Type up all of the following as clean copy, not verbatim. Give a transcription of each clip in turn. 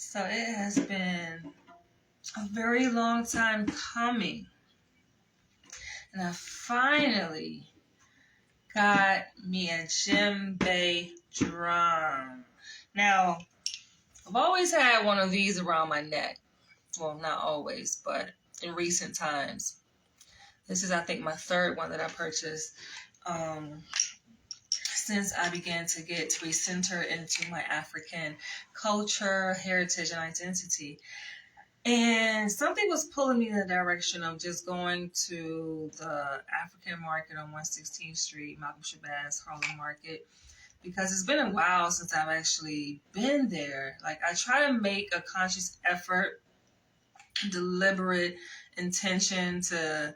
So it has been a very long time coming. And I finally got me a djembe drum. Now, I've always had one of these around my neck. Well, not always, but in recent times. This is, I think, my third one that I purchased since I began to get to recenter into my African culture, heritage, and identity. And something was pulling me in the direction of just going to the African market on 116th Street, Malcolm Shabazz, Harlem Market, because it's been a while since I've actually been there. Like, I try to make a conscious effort, deliberate intention to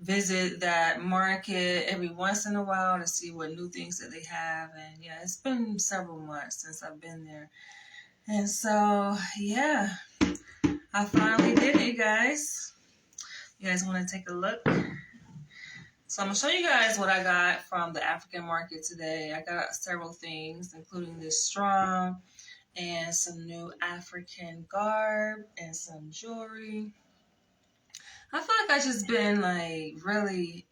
visit that market every once in a while to see what new things that they have. And yeah, it's been several months since I've been there. And so, yeah, I finally did it, you guys. You guys want to take a look? So I'm going to show you guys what I got from the African market today. I got several things, including this straw and some new African garb and some jewelry. I feel like I've just been like really,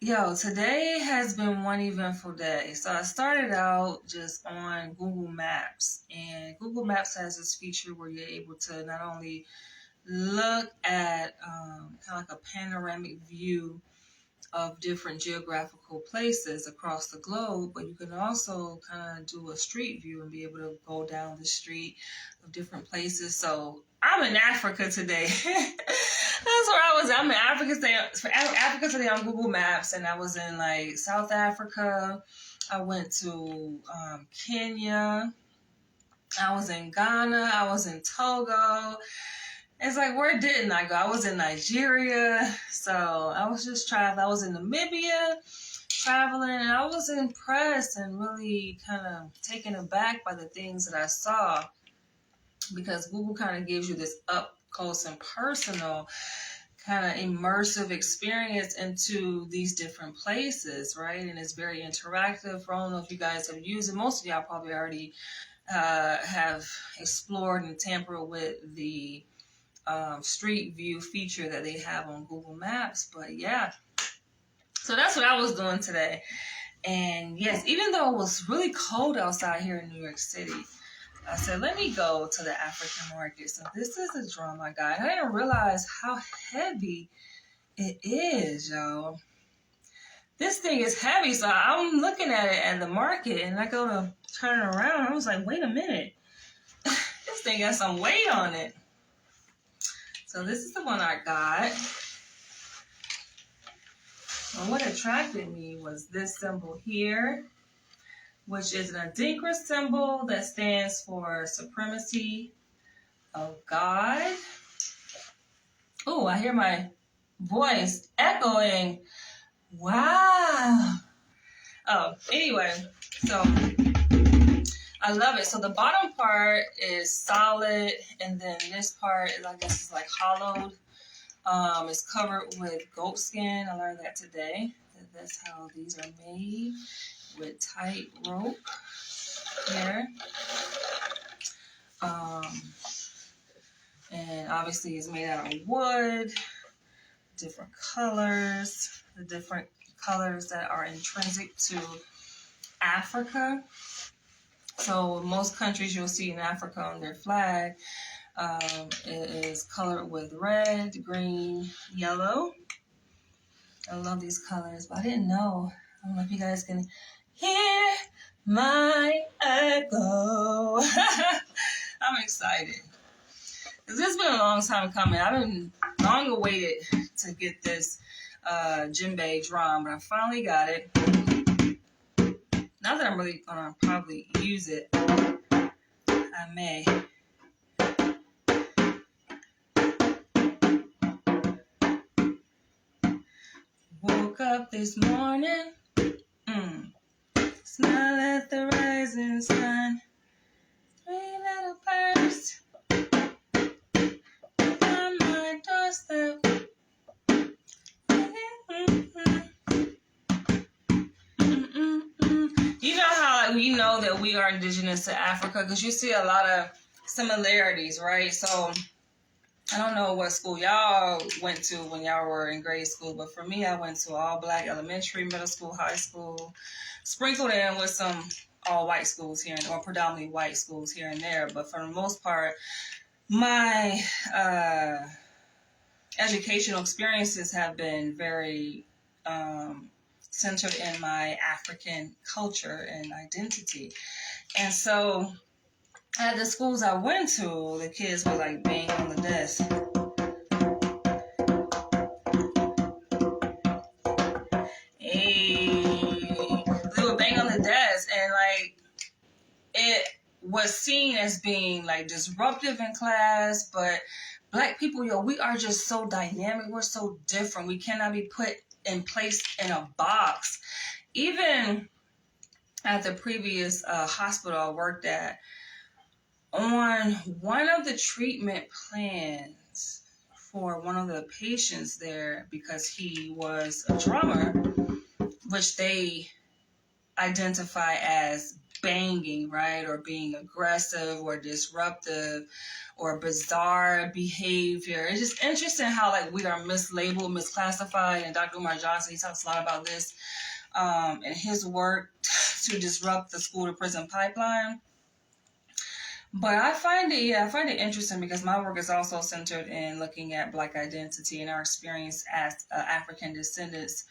today has been one eventful day. So I started out just on Google Maps, and Google Maps has this feature where you're able to not only look at kind of like a panoramic view of different geographical places across the globe, but you can also kind of do a street view and be able to go down the street of different places. So I'm in Africa today. That's where I was. I'm in Africa today on Google Maps, and I was in like South Africa. I went to Kenya. I was in Ghana. I was in Togo. It's like, where didn't I go? I was in Nigeria. So I was just traveling. I was in Namibia traveling, and I was impressed and really kind of taken aback by the things that I saw, because Google kind of gives you this up close and personal kind of immersive experience into these different places, right? And it's very interactive. I don't know if you guys have used it. Most of y'all probably already have explored and tampered with the street view feature that they have on Google Maps. But yeah, so that's what I was doing today. And yes, even though it was really cold outside here in New York City, I said, let me go to the African market. So this is a drum I got. I didn't realize how heavy it is, y'all. This thing is heavy. So I'm looking at it at the market, and I go to turn it around. I was like, wait a minute. This thing got some weight on it. So this is the one I got. And what attracted me was this symbol here, which is an Adinkra symbol that stands for supremacy of God. Oh, I hear my voice echoing. Wow. Oh, anyway, so I love it. So the bottom part is solid, and then this part, I guess, is like hollowed. It's covered with goat skin. I learned that today. That's how these are made, with tight rope here. And obviously it's made out of wood, different colors, the different colors that are intrinsic to Africa. So most countries you'll see in Africa on their flag, it is colored with red, green, yellow. I love these colors, but I didn't know. I don't know if you guys can hear my echo. I'm excited. This has been a long time coming. I've been long awaited to get this djembe drum, but I finally got it. Now that I'm really gonna probably use it, I may. Woke up this morning, smile at the rising sun, 3 little birds on my doorstep. You know how we know that we are indigenous to Africa, because you see a lot of similarities, right? So I don't know what school y'all went to when y'all were in grade school, but for me, I went to all black elementary, middle school, high school, sprinkled in with some all white schools here, or predominantly white schools here and there. But for the most part, my educational experiences have been very centered in my African culture and identity. And so at the schools I went to, the kids were like banging on the desk. Hey, they would bang on the desk, and like it was seen as being like disruptive in class. But black people, yo, we are just so dynamic. We're so different. We cannot be put in place in a box. Even at the previous hospital I worked at, on one of the treatment plans for one of the patients there, because he was a drummer, which they identify as banging, right? Or being aggressive or disruptive or bizarre behavior. It's just interesting how like we are mislabeled, misclassified. And Dr. Umar Johnson, he talks a lot about this in his work to disrupt the school to prison pipeline. But I find it interesting because my work is also centered in looking at Black identity and our experience as African descendants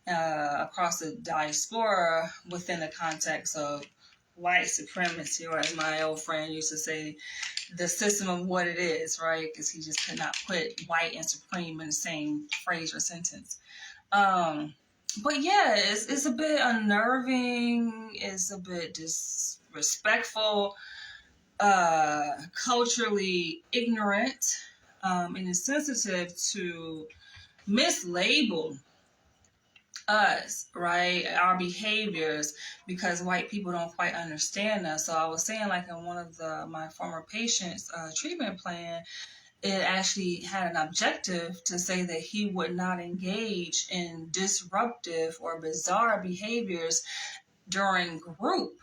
across the diaspora within the context of white supremacy, or as my old friend used to say, the system of what it is, right? Because he just could not put white and supreme in the same phrase or sentence. But yeah, it's a bit unnerving. It's a bit disrespectful. Culturally ignorant, and is sensitive to mislabel us, right? Our behaviors, because white people don't quite understand us. So I was saying, like in one of my former patients' treatment plan, it actually had an objective to say that he would not engage in disruptive or bizarre behaviors during group.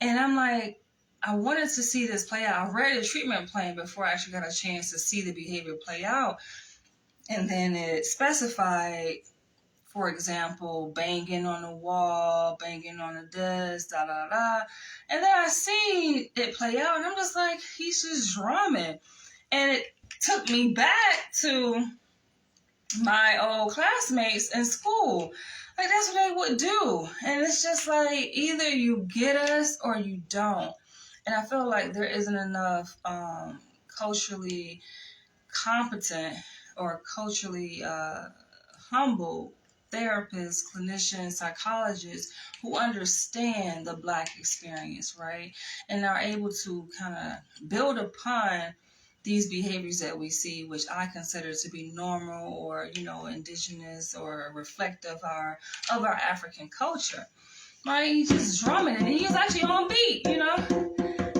And I'm like, I wanted to see this play out. I read the treatment plan before I actually got a chance to see the behavior play out. And then it specified, for example, banging on the wall, banging on the desk, da da da. And then I see it play out, and I'm just like, he's just drumming. And it took me back to my old classmates in school. Like, that's what they would do. And it's just like, either you get us or you don't. And I feel like there isn't enough culturally competent or culturally humble therapists, clinicians, psychologists who understand the Black experience, right? And are able to kind of build upon these behaviors that we see, which I consider to be normal or, indigenous or reflective of our African culture. Right? He's just drumming, and he was actually on beat,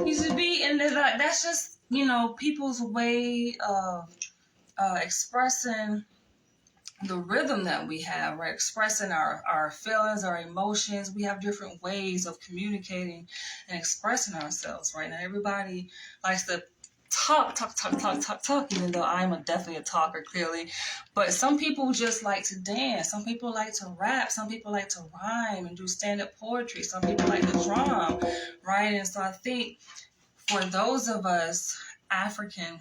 He's just beat, and that's just, people's way of expressing the rhythm that we have, right? Expressing our feelings, our emotions. We have different ways of communicating and expressing ourselves, right? Now, everybody likes to talk, even though I'm definitely a talker, clearly. But some people just like to dance. Some people like to rap. Some people like to rhyme and do stand-up poetry. Some people like to drum, right? And so I think for those of us African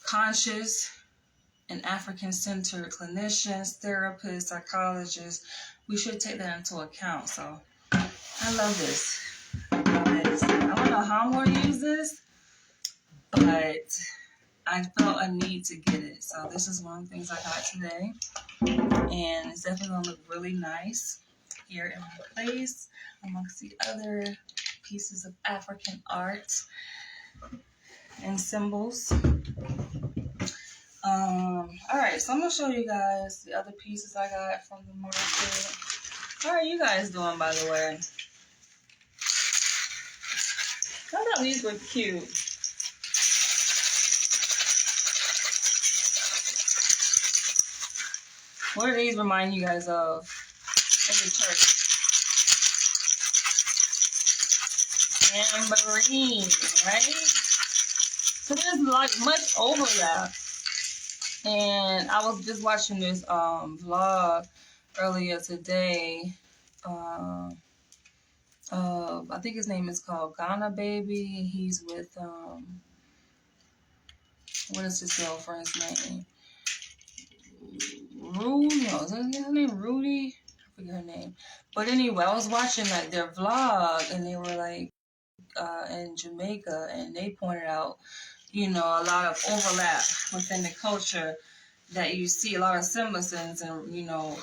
conscious and African-centered clinicians, therapists, psychologists, we should take that into account. So I love this. I don't know how I'm going to use this, but I felt a need to get it. So this is one of the things I got today. And it's definitely going to look really nice here in my place amongst the other pieces of African art and symbols. Alright, so I'm going to show you guys the other pieces I got from the market. How are you guys doing, by the way? I thought these were cute. What do these remind you guys of in the church? tambourine, right? So there's like much overlap. And I was just watching this vlog earlier today. I think his name is called Ghana Baby. He's with what is his girlfriend's name? Rudy, no, is that her name? Rudy? I forget her name. But anyway, I was watching like their vlog, and they were like in Jamaica, and they pointed out, you know, a lot of overlap within the culture, that you see a lot of semblances and, you know,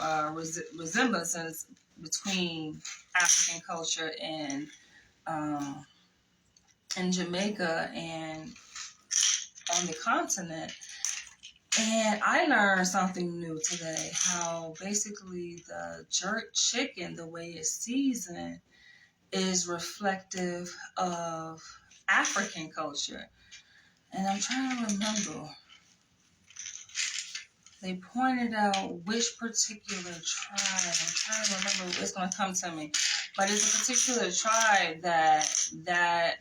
resemblances between African culture and in Jamaica and on the continent. And I learned something new today, how basically the jerk chicken, the way it's seasoned, is reflective of African culture. And I'm trying to remember. They pointed out which particular tribe. I'm trying to remember. It's going to come to me. But it's a particular tribe that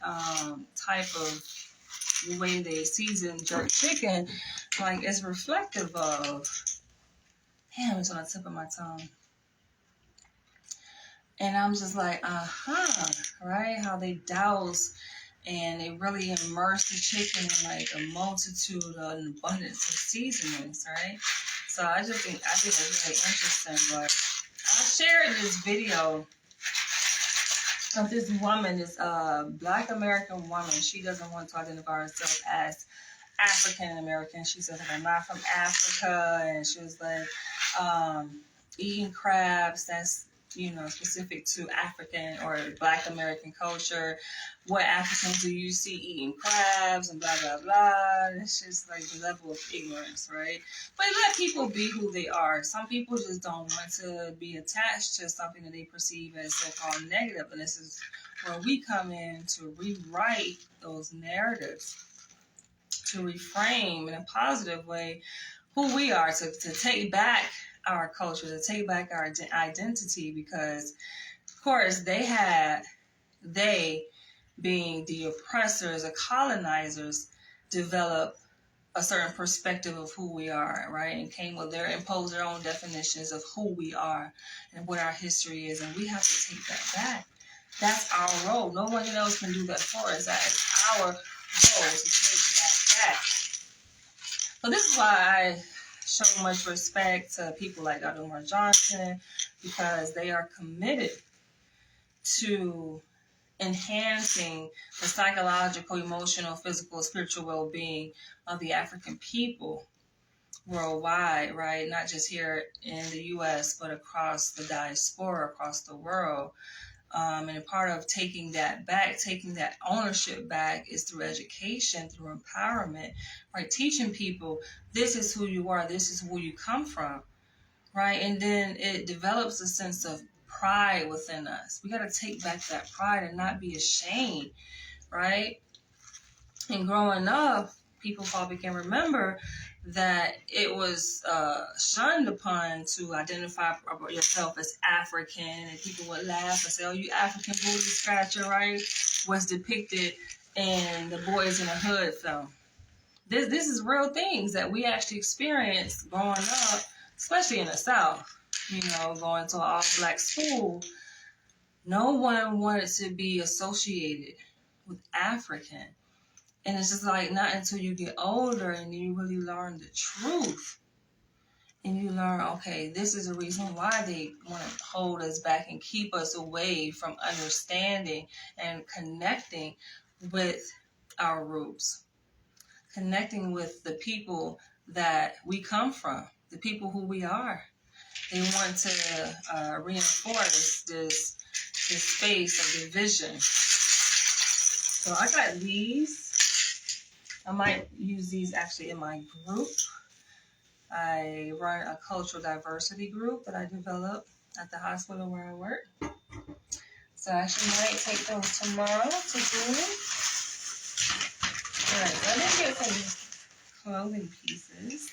type of the way they season jerk chicken, like, is reflective of. Damn, it's on the tip of my tongue. And I'm just like, right? How they douse and they really immerse the chicken in like a multitude of an abundance of seasonings, right? So I think it's really interesting. But I shared this video of this woman, this Black American woman. She doesn't want to identify herself as African American. She says, I'm not from Africa, and she was like eating crabs. That's, you know, specific to African or Black American culture. What Africans do you see eating crabs and blah, blah, blah. It's just like the level of ignorance, right? But let people be who they are. Some people just don't want to be attached to something that they perceive as so-called negative. And this is where we come in to rewrite those narratives, to reframe in a positive way who we are, to take back our culture, to take back our identity, because of course they being the oppressors, the colonizers, develop a certain perspective of who we are, right? And came with impose their own definitions of who we are and what our history is, and we have to take that back. That's our role. No one else can do that for us. That is our role, to take that back. So this is why I show much respect to people like Dr. Umar Johnson, because they are committed to enhancing the psychological, emotional, physical, spiritual well-being of the African people worldwide, right? Not just here in the U.S., but across the diaspora, across the world. And a part of taking that back, taking that ownership back, is through education, through empowerment, right? Teaching people, this is who you are, this is where you come from, right? And then it develops a sense of pride within us. We got to take back that pride and not be ashamed, right? And growing up, people probably can remember that it was shunned upon to identify yourself as African, and people would laugh and say, oh, you African booty scratcher, right? Was depicted in the Boys in the Hood film. This is real things that we actually experienced growing up, especially in the South, you know, going to an all-black school. No one wanted to be associated with African. And it's just like, not until you get older and you really learn the truth. And you learn, okay, this is the reason why they want to hold us back and keep us away from understanding and connecting with our roots. Connecting with the people that we come from, the people who we are. They want to reinforce this space of division. So I got these. I might use these actually in my group. I run a cultural diversity group that I developed at the hospital where I work. So I actually might take those tomorrow to do. Alright, so I did get some clothing pieces.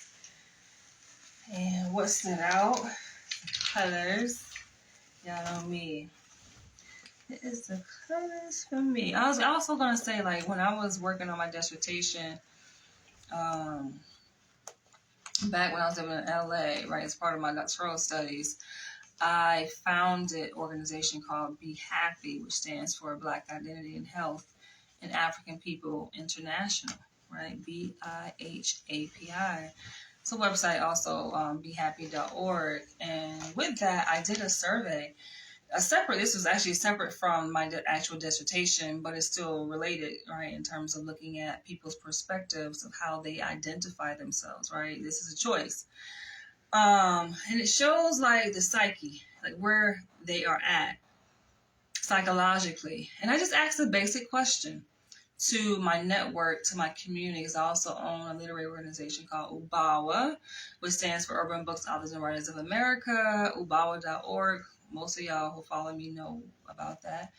And what stood out? The colors. Y'all know me. It is the colors for me. I was also gonna say, like, when I was working on my dissertation, back when I was living in LA, right, as part of my doctoral studies, I founded an organization called Be Happy, which stands for Black Identity and Health in African People International, right? BIHAPI. It's a website also, behappy.org. And with that, I did a survey. This was actually separate from my actual dissertation, but it's still related, right, in terms of looking at people's perspectives of how they identify themselves, right? This is a choice. And it shows like the psyche, like where they are at psychologically. And I just asked a basic question to my network, to my community, because I also own a literary organization called UBAWA, which stands for Urban Books, Authors, and Writers of America, ubawa.org. Most of y'all who follow me know about that.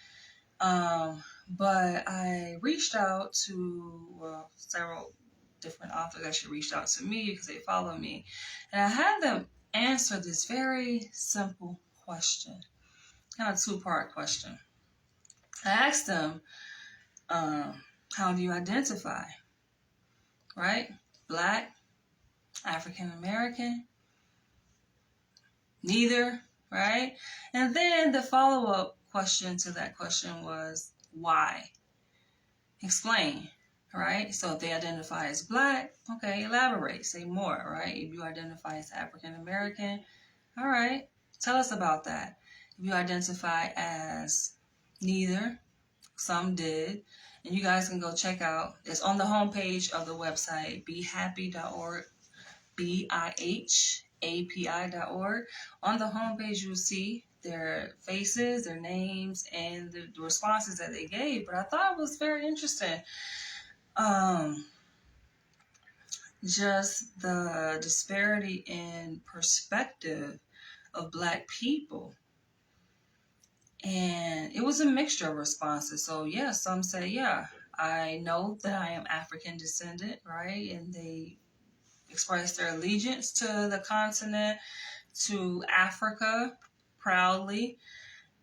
But I reached out to several different authors actually reached out to me because they follow me. And I had them answer this very simple question, kind of two-part question. I asked them, how do you identify? Right? Black, African American, neither, right? And then the follow-up question to that question was, why? Explain, right? So if they identify as Black, okay, elaborate, say more, right? If you identify as African American, all right, tell us about that. If you identify as neither, some did, and you guys can go check out, it's on the homepage of the website, behappy.org, BIHAPI.org. On the homepage, you'll see their faces, their names, and the responses that they gave. But I thought it was very interesting. Just the disparity in perspective of Black people. And it was a mixture of responses. So, yeah, some say, yeah, I know that I am African descendant, right? And they expressed their allegiance to the continent, to Africa, proudly.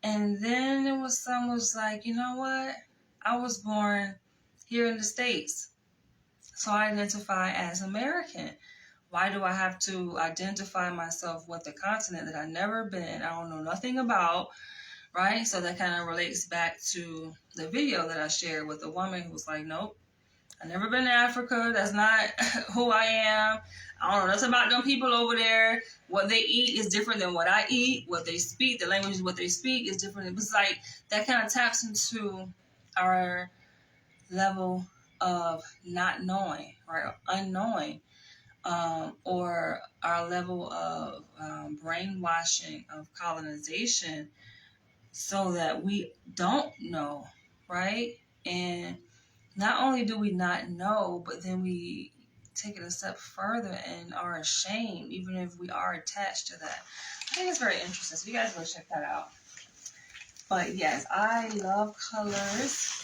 And then there was some was like, you know what? I was born here in the States, so I identify as American. Why do I have to identify myself with the continent that I've never been, I don't know nothing about, right? So that kind of relates back to the video that I shared with the woman who was like, nope, I've never been to Africa. That's not who I am. I don't know nothing about them people over there. What they eat is different than what I eat. What they speak, the language of what they speak is different. It's like that kind of taps into our level of not knowing, right? Unknowing, or our level of brainwashing of colonization so that we don't know, right? And not only do we not know, but then we take it a step further and are ashamed, even if we are attached to that. I think it's very interesting. So you guys go check that out. But yes, I love colors,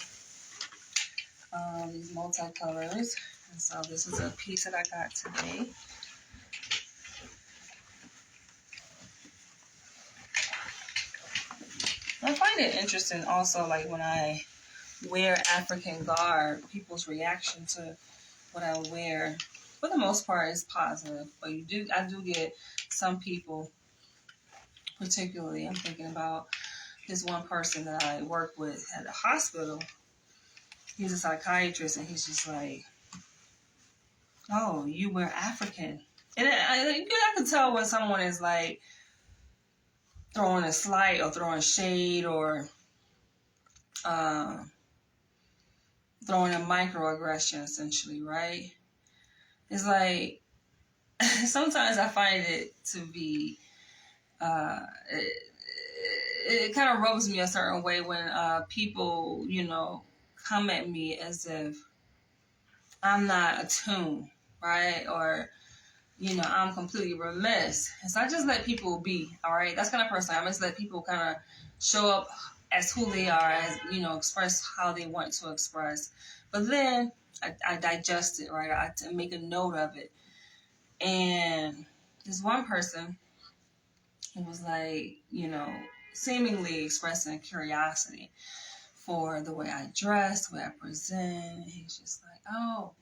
these multicolors. And so this is a piece that I got today. I find it interesting also, like when I wear African garb, people's reaction to what I wear, for the most part, is positive. But I do get some people, particularly, I'm thinking about this one person that I work with at the hospital. He's a psychiatrist, and he's just like, "Oh, you wear African," and I can tell when someone is like throwing a slight or throwing shade or throwing a microaggression, essentially, right? It's like sometimes I find it to be it kind of rubs me a certain way when people, come at me as if I'm not attuned, right? Or, I'm completely remiss. And so I just let people be, all right? That's kind of person. I just let people kind of show up as who they are, as, express how they want to express. But then I digest it, right? I make a note of it. And this one person, it was like, seemingly expressing curiosity for the way I dress, the way I present. And he's just like, oh.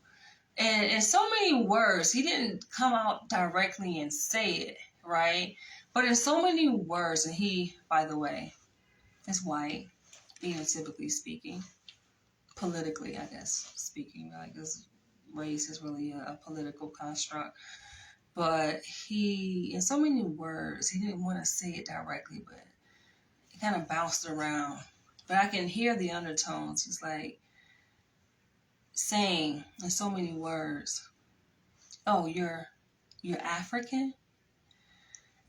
And in so many words, he didn't come out directly and say it, right? But in so many words, and he, by the way, is white, typically speaking, politically, I guess, speaking, right? Because race is really a political construct. But he, in so many words, he didn't want to say it directly, but he kind of bounced around. But I can hear the undertones. He's like saying in so many words, oh, you're African?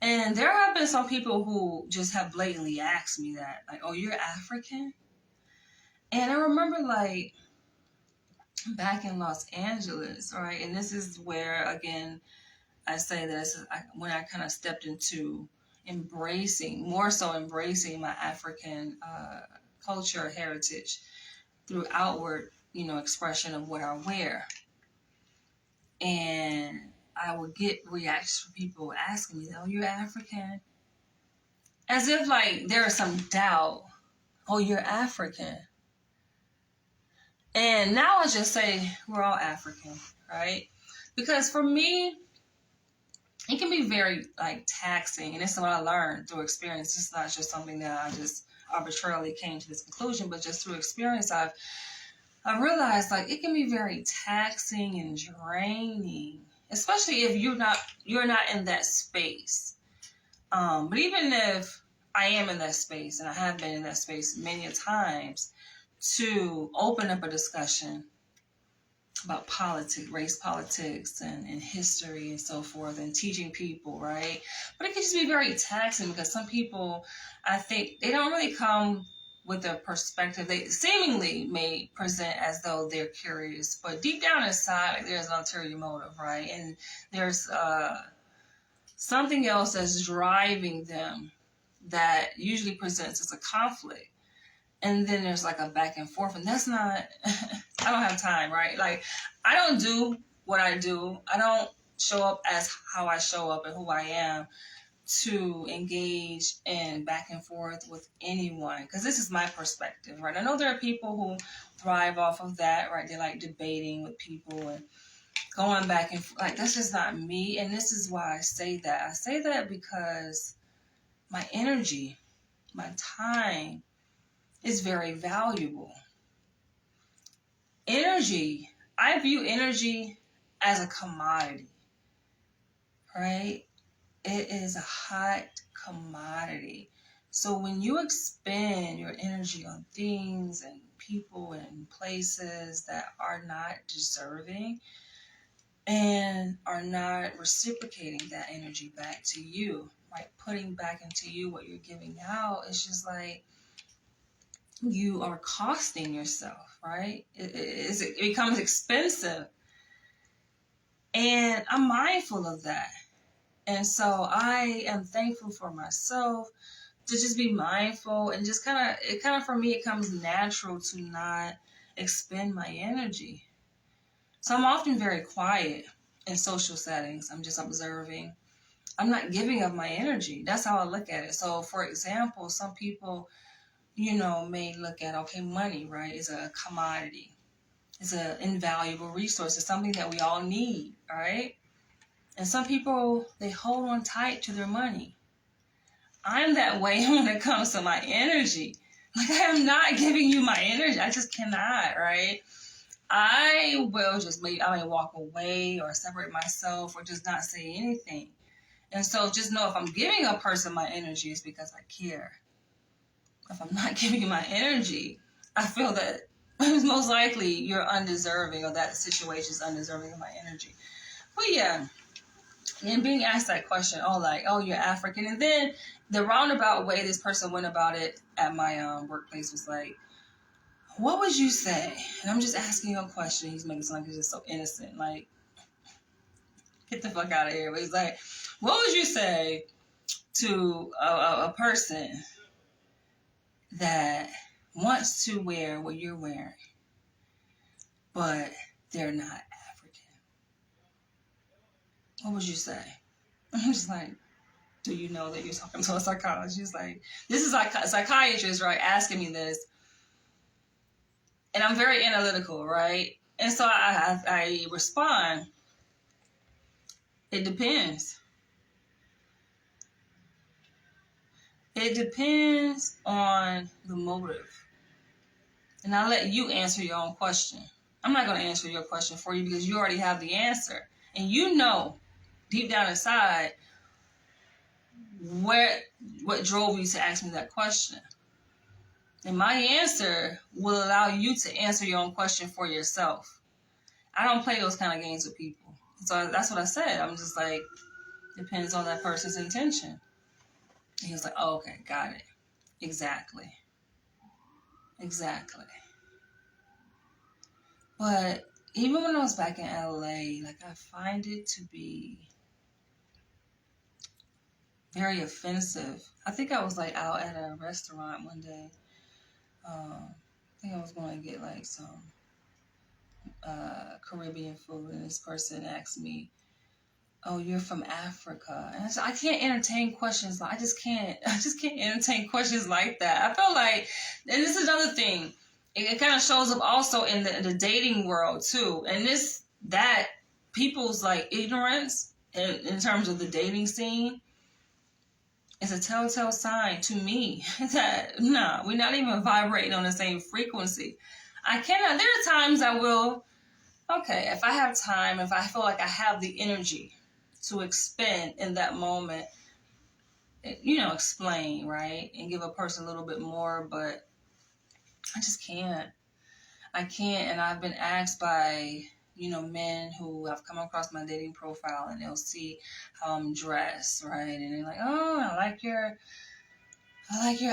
And there have been some people who just have blatantly asked me that, like, oh, you're African? And I remember, like, back in Los Angeles, right? And this is where, again, I say this, when I kind of stepped into more so embracing my African culture, heritage through outward, expression of what I wear. And I would get reactions from people asking me, oh, you're African? As if like there is some doubt, oh, you're African. And now I just say we're all African, right? Because for me, it can be very like taxing, and this is what I learned through experience. It's not just something that I just arbitrarily came to this conclusion, but just through experience, I've realized like it can be very taxing and draining, especially if you're not in that space. But even if I am in that space, and I have been in that space many a times, to open up a discussion about politics, race politics, and history and so forth, and teaching people, right? But it can just be very taxing because some people, I think, they don't really come with their perspective. They seemingly may present as though they're curious, but deep down inside, like, there's an ulterior motive, right? And there's something else that's driving them that usually presents as a conflict. And then there's like a back and forth, and that's not, I don't have time, right? Like, I don't do what I do. I don't show up as how I show up and who I am to engage in back and forth with anyone, because this is my perspective, right? I know there are people who thrive off of that, right? They like debating with people and going back and forth. Like, that's just not me. And this is why I say that. I say that because my energy, my time, is very valuable. Energy, I view energy as a commodity, right? It is a hot commodity. So when you expend your energy on things and people and places that are not deserving and are not reciprocating that energy back to you, right? Putting back into you what you're giving out, it's just like, you are costing yourself, right? It becomes expensive. And I'm mindful of that. And so I am thankful for myself to just be mindful and just for me, it comes natural to not expend my energy. So I'm often very quiet in social settings. I'm just observing. I'm not giving up my energy. That's how I look at it. So for example, some people, may look at, okay, money, right, is a commodity. It's an invaluable resource. It's something that we all need, right? And some people, they hold on tight to their money. I'm that way when it comes to my energy. Like, I am not giving you my energy. I just cannot, right? I will just I may walk away or separate myself or just not say anything. And so just know if I'm giving a person my energy, it's because I care. If I'm not giving you my energy, I feel that most likely you're undeserving, or that situation is undeserving of my energy. But yeah, and being asked that question, oh, you're African. And then the roundabout way this person went about it at my workplace was like, what would you say? And I'm just asking you a question. He's making it sound like he's just so innocent. Like, get the fuck out of here. But he's like, what would you say to a person that wants to wear what you're wearing, but they're not African? What would you say? I'm just like, do you know that you're talking to a psychologist? Like, this is like a psychiatrist, right, asking me this. And I'm very analytical, right? And so I respond, it depends. It depends on the motive. And I'll let you answer your own question. I'm not going to answer your question for you because you already have the answer. And you know, deep down inside, what drove you to ask me that question. And my answer will allow you to answer your own question for yourself. I don't play those kind of games with people. So that's what I said. I'm just like, depends on that person's intention. And he was like, oh, okay, got it. Exactly. But even when I was back in LA, like, I find it to be very offensive. I think I was like out at a restaurant one day. I think I was going to get like some Caribbean food, and this person asked me, oh, you're from Africa. And I said, I can't entertain questions. I just can't entertain questions like that. I feel like, and this is another thing, it kind of shows up also in the dating world too. And that people's like ignorance in terms of the dating scene is a telltale sign to me that, we're not even vibrating on the same frequency. There are times I will, okay, if I have time, if I feel like I have the energy to expend in that moment, explain, right? And give a person a little bit more, but I just can't. And I've been asked by, men who have come across my dating profile, and they'll see how I'm dressed, right? And they're like, oh, I like your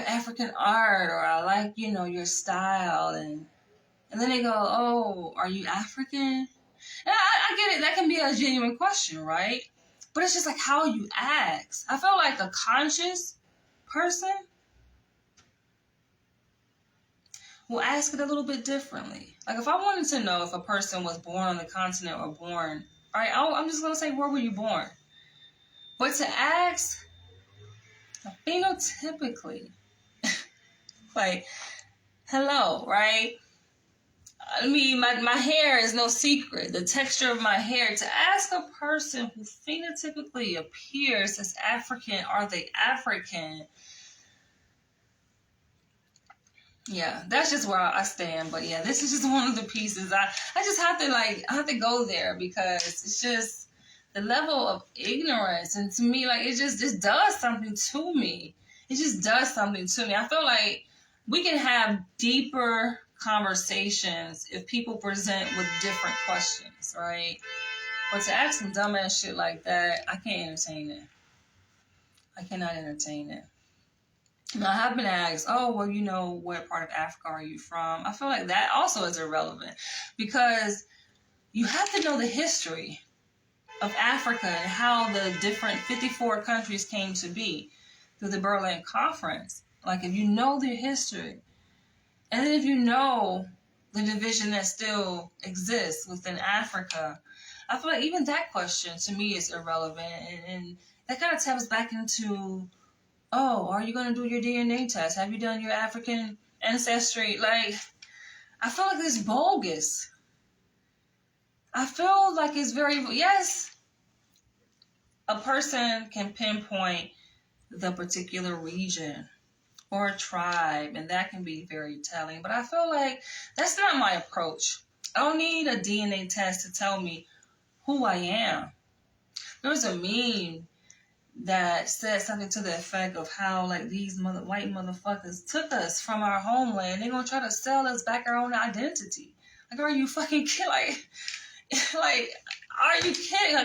African art, or I like, your style. And then they go, oh, are you African? And I get it. That can be a genuine question, right? But it's just like how you ask. I feel like a conscious person will ask it a little bit differently. Like, if I wanted to know if a person was born on the continent or born, all right, I'm just going to say, where were you born? But to ask phenotypically, like, hello, right? I mean, my hair is no secret. The texture of my hair. To ask a person who phenotypically appears as African, are they African? Yeah, that's just where I stand. But yeah, this is just one of the pieces. I just have to go there because it's just the level of ignorance. And to me, like, it just does something to me. It just does something to me. I feel like we can have deeper conversations if people present with different questions, right? But to ask some dumbass shit like that, I can't entertain it. I cannot entertain it. Now, I have been asked, oh, well, what part of Africa are you from? I feel like that also is irrelevant because you have to know the history of Africa and how the different 54 countries came to be through the Berlin Conference. Like, if you know their history, and then if you know the division that still exists within Africa, I feel like even that question to me is irrelevant. And that kind of taps back into, oh, are you going to do your DNA test? Have you done your African ancestry? Like, I feel like it's bogus. I feel like it's yes, a person can pinpoint the particular region or a tribe, and that can be very telling. But I feel like that's not my approach. I don't need a DNA test to tell me who I am. There was a meme that said something to the effect of how, like, these white motherfuckers took us from our homeland. They're going to try to sell us back our own identity. Like, are you fucking kidding? Like, are you kidding?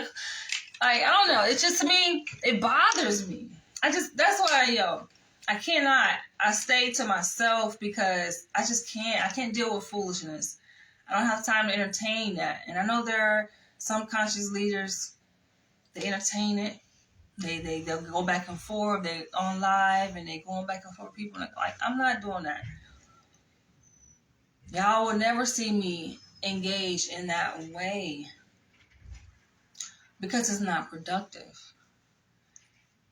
Like, I don't know. It's just, to me, it bothers me. That's why, I cannot. I stay to myself because I just can't. I can't deal with foolishness. I don't have time to entertain that. And I know there are some conscious leaders, they entertain it. They'll go back and forth. They on live and they going back and forth. People like, I'm not doing that. Y'all will never see me engage in that way because it's not productive.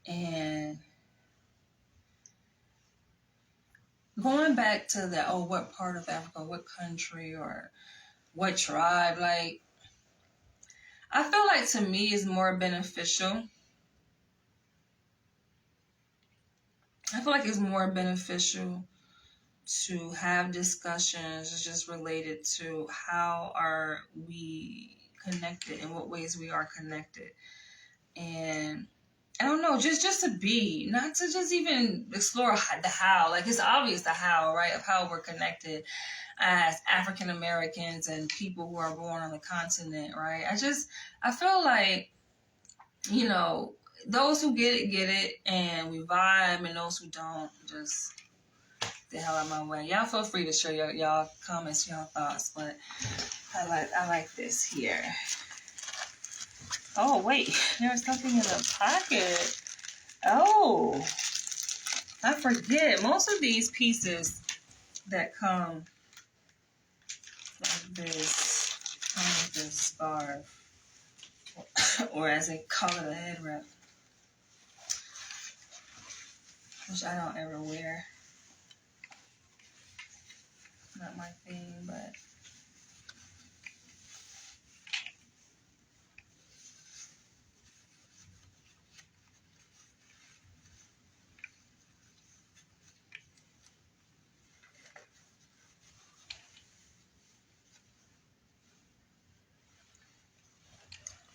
And going back to that, oh, what part of Africa, what country, or what tribe, like, I feel like to me is more beneficial. I feel like it's more beneficial to have discussions just related to how are we connected, in what ways we are connected. And I don't know, just to be, not to just even explore the how. Like, it's obvious the how, right, of how we're connected as African Americans and people who are born on the continent, right? I feel like, you know, those who get it, and we vibe, and those who don't, just the hell out of my way. Y'all feel free to share y'all comments, y'all thoughts, but I like this here. Oh wait, there's something in the pocket. Oh, I forget. Most of these pieces that come like this, come with this scarf, or as they call it, a head wrap, which I don't ever wear. Not my thing, but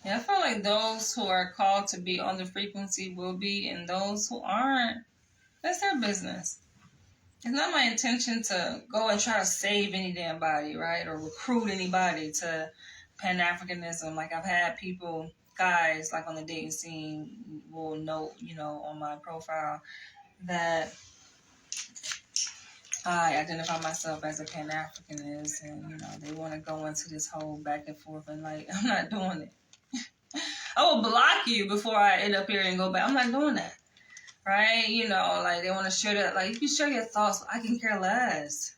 yeah, I feel like those who are called to be on the frequency will be, and those who aren't, that's their business. It's not my intention to go and try to save any damn body, right? Or recruit anybody to Pan-Africanism. Like, I've had people, guys, like on the dating scene, will note, you know, on my profile that I identify myself as a Pan-Africanist, and, you know, they want to go into this whole back and forth, and, like, I'm not doing it. I will block you before I end up here and go back. I'm not doing that. Right? You know, like, they want to share that. Like, you can share your thoughts, I can care less.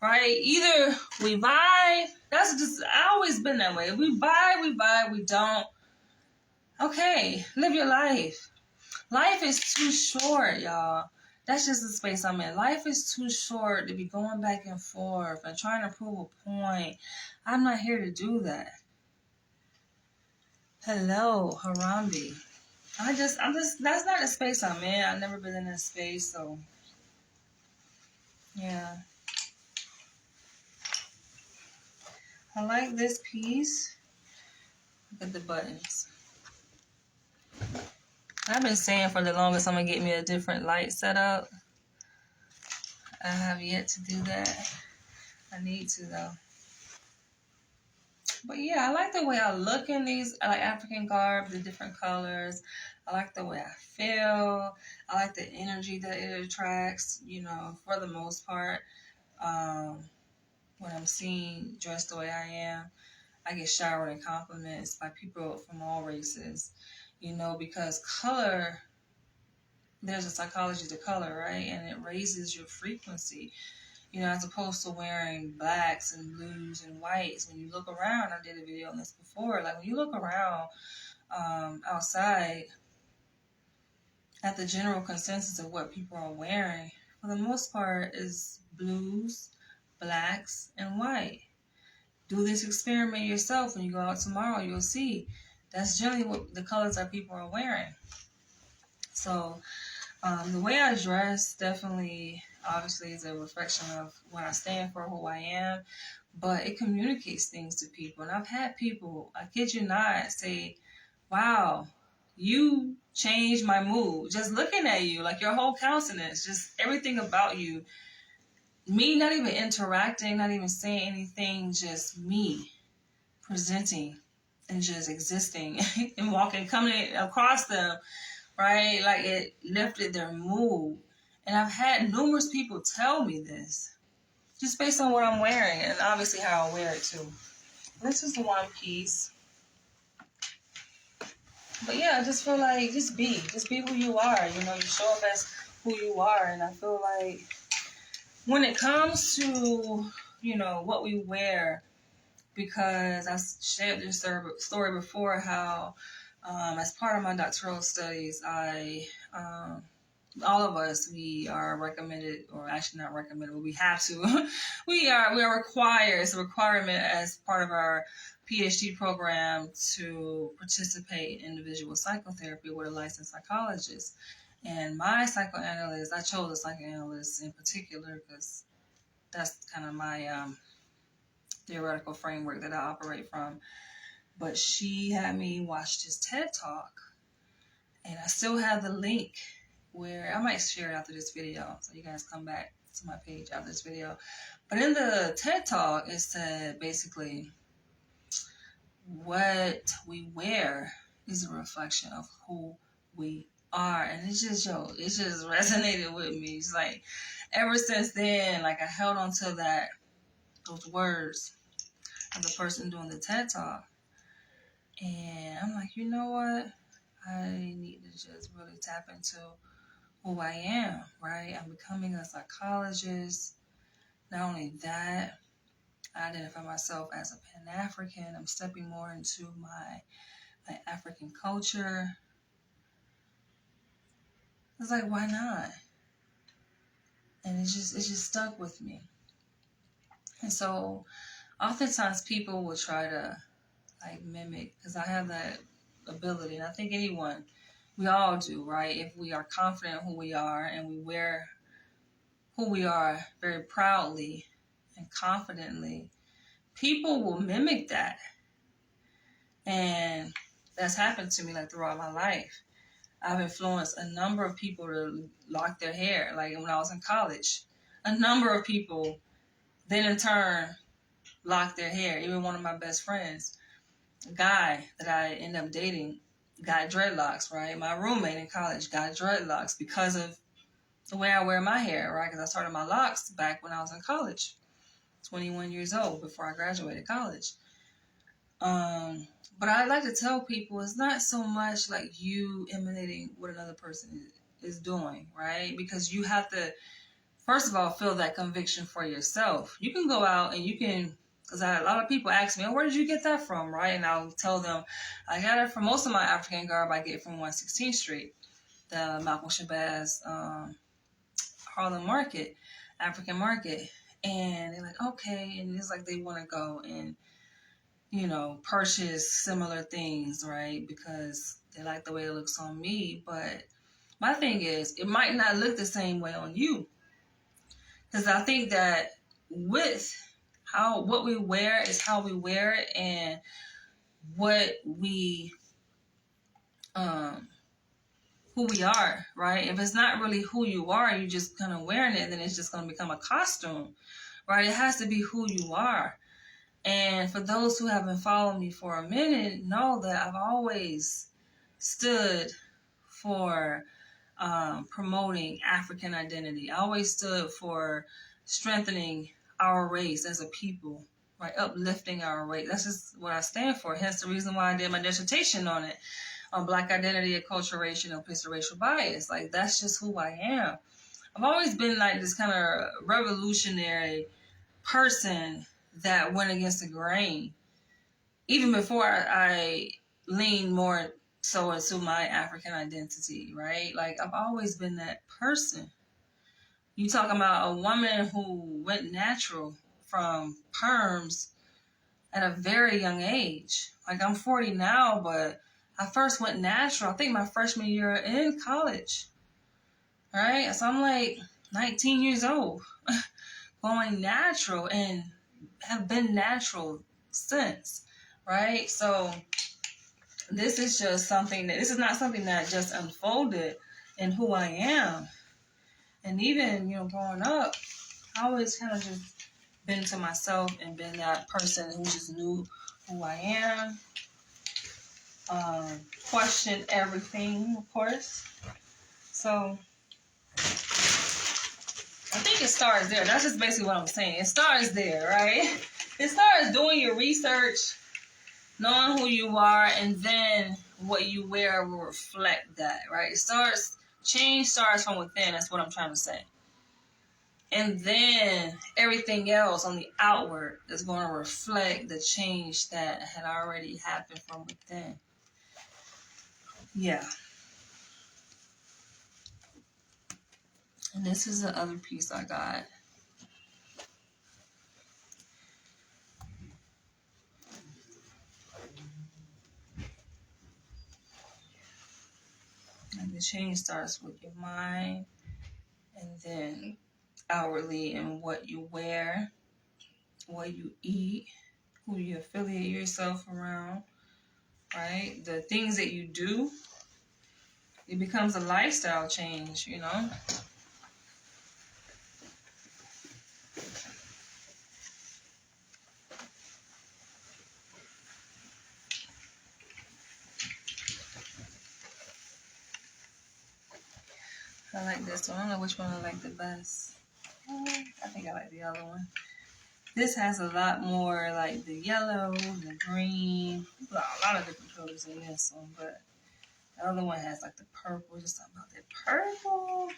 Right? Either we vibe. That's just, I always been that way. If we vibe, we don't. Okay, live your life. Life is too short, y'all. That's just the space I'm in. Life is too short to be going back and forth and trying to prove a point. I'm not here to do that. Hello, Harambe. I'm just, that's not the space I'm in. I've never been in that space, so yeah. I like this piece. Look at the buttons. I've been saying for the longest I'm going to get me a different light setup. I have yet to do that. I need to, though. But yeah, I like the way I look in these. I like African garb, the different colors. I like the way I feel. I like the energy that it attracts, you know, for the most part. When I'm seen dressed the way I am, I get showered in compliments by people from all races, you know, because color, there's a psychology to color, right? And it raises your frequency, you know, as opposed to wearing blacks and blues and whites. When you look around, I did a video on this before, like when you look around outside at the general consensus of what people are wearing, for the most part, is blues, blacks, and white. Do this experiment yourself. When you go out tomorrow, you'll see that's generally what the colors that people are wearing. So the way I dress definitely, obviously, is a reflection of what I stand for, who I am, but it communicates things to people. And I've had people, I kid you not, say, wow, you changed my mood. Just looking at you, like your whole countenance, just everything about you. Me not even interacting, not even saying anything, just me presenting and just existing and walking, coming across them, right? Like, it lifted their mood. And I've had numerous people tell me this, just based on what I'm wearing and obviously how I wear it too. This is one piece. But yeah, I just feel like, just be who you are. You know, you show up as who you are. And I feel like when it comes to, you know, what we wear, because I shared this story before, how As part of my doctoral studies, all of us, we are recommended, or actually not recommended, but we have to. we are required. It's a requirement as part of our PhD program to participate in individual psychotherapy with a licensed psychologist. And my psychoanalyst, I chose a psychoanalyst in particular because that's kind of my theoretical framework that I operate from. But she had me watch this TED Talk, and I still have the link where I might share it after this video, so you guys come back to my page after this video. But in the TED Talk, it said basically what we wear is a reflection of who we are. And it just resonated with me. It's like ever since then, like I held on to those words of the person doing the TED Talk. And I'm like, you know what? I need to just really tap into who I am, right? I'm becoming a psychologist. Not only that, I identify myself as a Pan-African. I'm stepping more into my African culture. It's like, why not? And it just stuck with me. And so oftentimes people will try to like mimic, because I have that ability, and I think we all do, right? If we are confident in who we are and we wear who we are very proudly and confidently, people will mimic that. And that's happened to me like throughout my life. I've influenced a number of people to lock their hair, like when I was in college. A number of people then in turn locked their hair. Even one of my best friends, a guy that I ended up dating, got dreadlocks, right? My roommate in college got dreadlocks because of the way I wear my hair, right? Because I started my locks back when I was in college, 21 years old, before I graduated college. But I like to tell people it's not so much like you emulating what another person is doing, right? Because you have to, first of all, feel that conviction for yourself. You can go out and you can, because a lot of people ask me, oh, where did you get that from, right? And I'll tell them, I got it from most of my African garb I get from 116th Street, the Malcolm Shabazz Harlem Market, African Market. And they're like, okay. And it's like they want to go and, purchase similar things, right? Because they like the way it looks on me. But my thing is, it might not look the same way on you. Because I think that what we wear is how we wear it, and what who we are, right? If it's not really who you are, you just kind of wearing it, then it's just going to become a costume, right? It has to be who you are. And for those who haven't followed me for a minute, know that I've always stood for promoting African identity. I always stood for strengthening our race as a people, right? Uplifting our race. That's just what I stand for. Hence the reason why I did my dissertation on it, on Black identity, acculturation, and implicit racial bias. Like, that's just who I am. I've always been like this kind of revolutionary person that went against the grain, even before I leaned more so into my African identity, right? Like, I've always been that person. You talking about a woman who went natural from perms at a very young age. Like, I'm 40 now, but I first went natural, I think my freshman year in college, right? So I'm like 19 years old, going natural, and have been natural since, right? So this is not something that just unfolded in who I am. And even, growing up, I always kind of just been to myself and been that person who just knew who I am. Questioned everything, of course. So I think it starts there. That's just basically what I'm saying. It starts there, right? It starts doing your research, knowing who you are, and then what you wear will reflect that, right? Change starts from within. That's what I'm trying to say. And then everything else on the outward is going to reflect the change that had already happened from within. Yeah. And this is the other piece I got. And the change starts with your mind, and then outwardly in what you wear, what you eat, who you affiliate yourself around, right? The things that you do, it becomes a lifestyle change, you know? I like this one. I don't know which one I like the best. I think I like the other one. This has a lot more like the yellow, the green, a lot of different colors in this one, but the other one has like the purple. Just talking about that purple.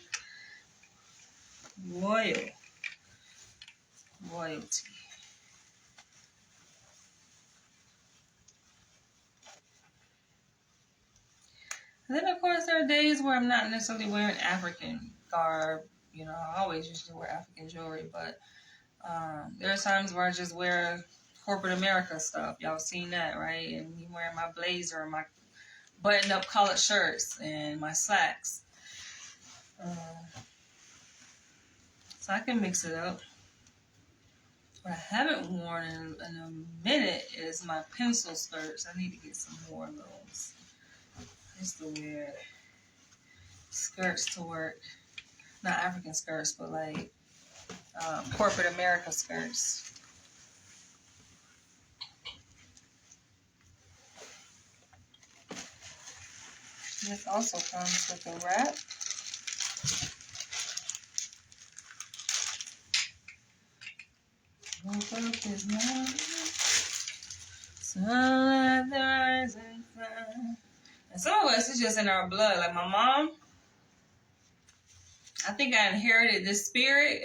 Royalty. And then of course there are days where I'm not necessarily wearing African garb. You know, I always usually wear African jewelry, but there are times where I just wear corporate America stuff. Y'all seen that, right? And me wearing my blazer, my button-up collared shirts, and my slacks. So I can mix it up. What I haven't worn in a minute is my pencil skirts. I need to get some more of those. I used to wear skirts to work. Not African skirts, but like corporate America skirts. This also comes with a wrap. Woke up this morning, sun the rising sun. And some of us is just in our blood. Like my mom, I think I inherited this spirit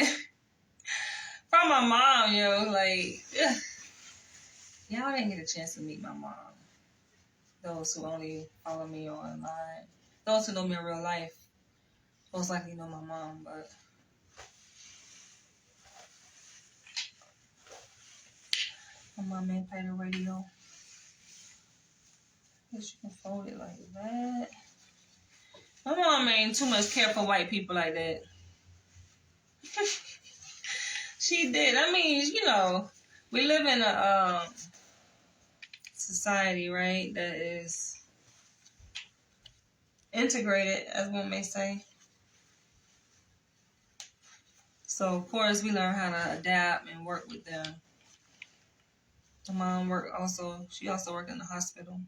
from my mom, like, y'all didn't get a chance to meet my mom. Those who only follow me online. Those who know me in real life, most likely know my mom, but my mom ain't play the radio. I guess you can fold it like that. My mom ain't too much care for white people like that. She did. I mean, we live in a society, right, that is integrated, as one may say. So, of course, we learn how to adapt and work with them. My mom she also worked in the hospital.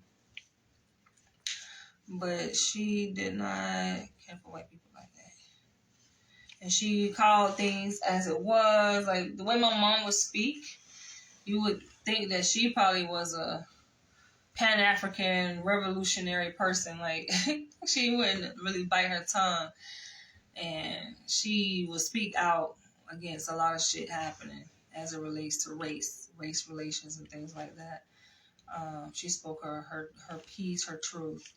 But she did not care for white people like that. And she called things as it was. Like, the way my mom would speak, you would think that she probably was a Pan-African revolutionary person. Like, she wouldn't really bite her tongue. And she would speak out against a lot of shit happening as it relates to race relations and things like that. She spoke her piece, her truth.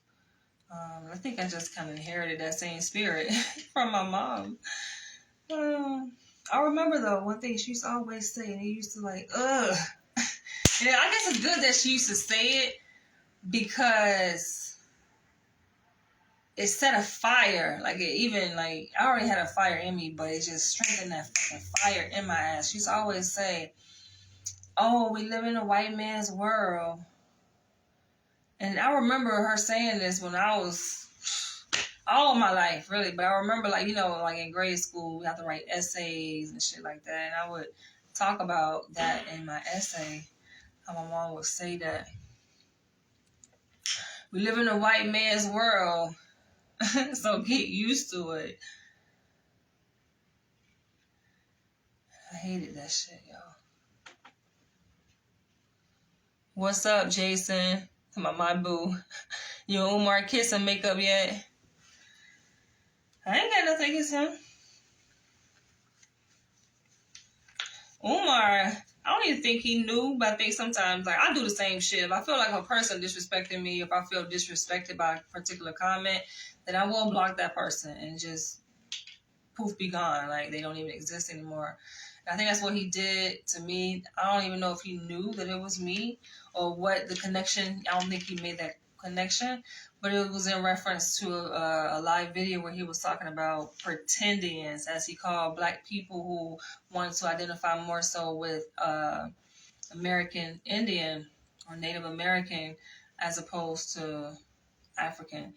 I think I just kind of inherited that same spirit from my mom. I remember, though, one thing she used to always say, and it used to like, ugh. And I guess it's good that she used to say it because it set a fire. Like, I already had a fire in me, but it just strengthened that fucking fire in my ass. She used to always say, oh, we live in a white man's world. And I remember her saying this when I was all of my life, really. But I remember, like in grade school, we had to write essays and shit like that. And I would talk about that in my essay. How my mom would say that we live in a white man's world, so get used to it. I hated that shit, y'all. What's up, Jason? My boo. You and Umar kissing makeup yet? I ain't got nothing against him. Umar, I don't even think he knew, but I think sometimes, like, I do the same shit. If I feel like a person disrespecting me, if I feel disrespected by a particular comment, then I will block that person and just poof, be gone. Like, they don't even exist anymore. And I think that's what he did to me. I don't even know if he knew that it was me or what the connection. I don't think he made that connection, but it was in reference to a live video where he was talking about pretendians, as he called black people who wanted to identify more so with American Indian or Native American as opposed to African.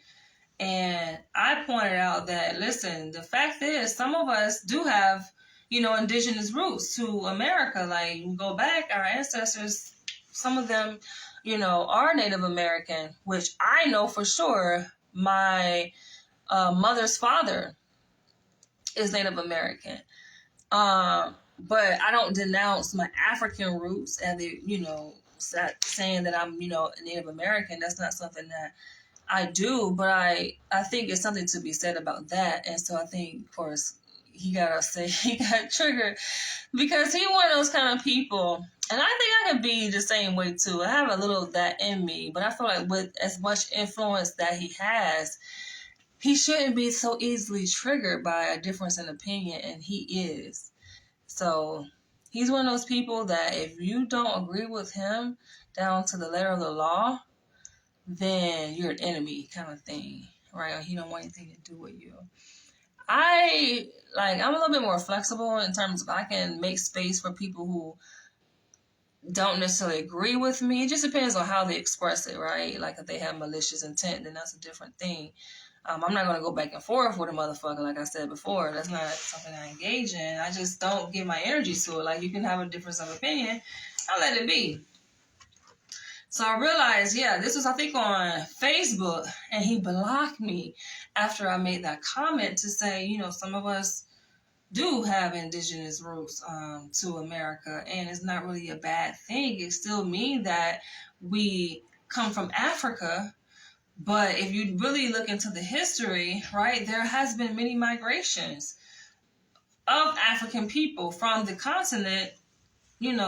And I pointed out that, listen, the fact is some of us do have, indigenous roots to America. Like, you go back, our ancestors, some of them, are Native American, which I know for sure my mother's father is Native American. But I don't denounce my African roots and saying that I'm, Native American. That's not something that I do, but I think it's something to be said about that. And so I think, of course, he got triggered because he one of those kind of people. And I think I can be the same way too. I have a little of that in me, but I feel like with as much influence that he has, he shouldn't be so easily triggered by a difference in opinion, and he is. So he's one of those people that if you don't agree with him down to the letter of the law, then you're an enemy kind of thing, right? Or he don't want anything to do with you. I'm a little bit more flexible in terms of I can make space for people who don't necessarily agree with me. It just depends on how they express it, right? Like if they have malicious intent, then that's a different thing. I'm not going to go back and forth with a motherfucker, like I said before. That's not something I engage in. I just don't give my energy to it. Like, you can have a difference of opinion. I'll let it be. So I realized, this was, I think, on Facebook, and he blocked me after I made that comment to say, some of us do have indigenous roots to America, and it's not really a bad thing. It still means that we come from Africa, but if you really look into the history, right, there has been many migrations of African people from the continent,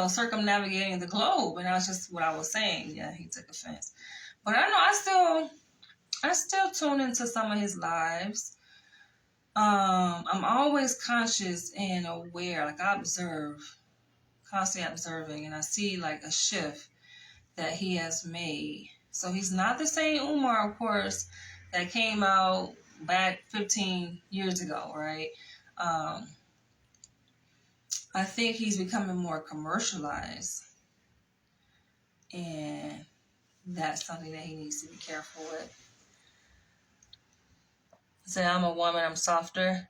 circumnavigating the globe. And that's just what I was saying. Yeah, he took offense. But I know I still tune into some of his lives. I'm always conscious and aware. Like, I observe, constantly observing, and I see like a shift that he has made. So he's not the same Umar, of course, that came out back 15 years ago, right? I think he's becoming more commercialized, and that's something that he needs to be careful with. Say, I'm a woman, I'm softer.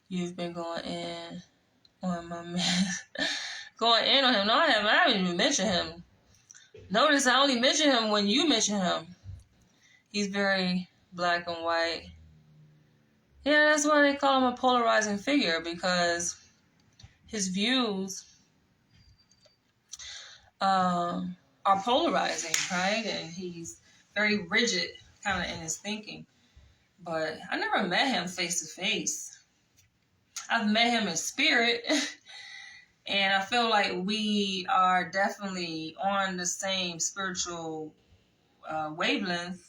You've been going in on my man. Going in on him. No, I haven't even mentioned him. Notice I only mention him when you mention him. He's very black and white. Yeah, that's why they call him a polarizing figure, because his views are polarizing, right? And he's very rigid kind of in his thinking. But I never met him face to face. I've met him in spirit. And I feel like we are definitely on the same spiritual wavelength,